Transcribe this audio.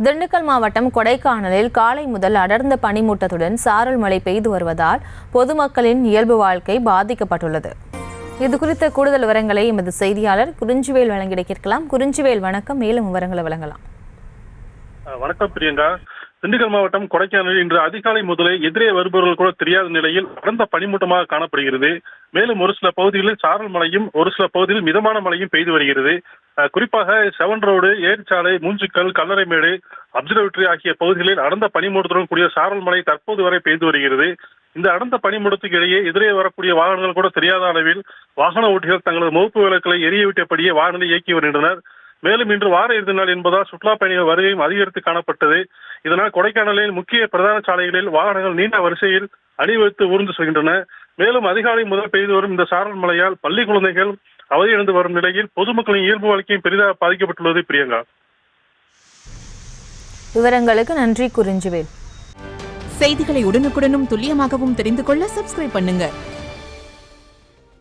திண்டுக்கல் மாவட்டம் கொடைக்கானலில் காலை முதல் அடர்ந்த பனிமூட்டத்துடன் சாரல் மழை பெய்து வருவதால் பொதுமக்களின் இயல்பு வாழ்க்கை பாதிக்கப்பட்டுள்ளது. இதுகுறித்த கூடுதல் விவரங்களை எமது செய்தியாளர் குறிஞ்சிவேல் வழங்கிட கேட்கலாம். குறிஞ்சிவேல், வணக்கம். மேலும் விவரங்களை வழங்கலாம். வணக்கம் பிரியங்கா. திண்டுக்கல் மாவட்டம் கொடைக்கானலில் இன்று அதிகாலை முதலே எதிரே வருபவர்கள் கூட தெரியாத நிலையில் அடர்ந்த பனிமூட்டமாக காணப்படுகிறது. மேலும் ஒரு சில பகுதிகளில் சாரல் மழையும் ஒரு சில பகுதியில் மிதமான மழையும் பெய்து வருகிறது. குறிப்பாக seven road, ஏரிச்சாலை, Moonjikkal, Kallaraimedu, observatory ஆகிய பகுதிகளில் அடர்ந்த பனிமூட்டத்துடன் கூடிய சாரல் மழை தற்போது வரை பெய்து வருகிறது. இந்த அடர்ந்த பனிமூட்டத்துக்கு இடையே எதிரே வரக்கூடிய வாகனங்கள் கூட தெரியாத அளவில் வாகன ஓட்டிகள் தங்களது முகப்பு விளக்குகளை எரியவிட்டபடியே வாகனத்தை இயக்கி வருகின்றனர். மேலும் இன்று வார இறுதி நாள் என்பதால் சுற்றுலா பயணிகள் வருகையும் அதிகரித்து காணப்பட்டது. இதனால் கொடைக்கானலில் முக்கிய பிரதான சாலைகளில் வாகனங்கள் நீண்ட வரிசையில் அணிவகுத்து ஊர்ந்து செல்கின்றன. மேலும் அதிகாலை முதல் பெய்து வரும் இந்த சாரல் மழையால் பள்ளி குழந்தைகள் அவதியிழந்து வரும் நிலையில் பொதுமக்களின் இயல்பு வாழ்க்கையும் பெரிதாக பாதிக்கப்பட்டுள்ளது. பிரியங்கா, விவரங்களுக்கு நன்றி குறிஞ்சிவேல். செய்திகளை உடனுக்குடனும் துல்லியமாகவும் தெரிந்து கொள்ள சப்ஸ்கிரைப் பண்ணுங்க.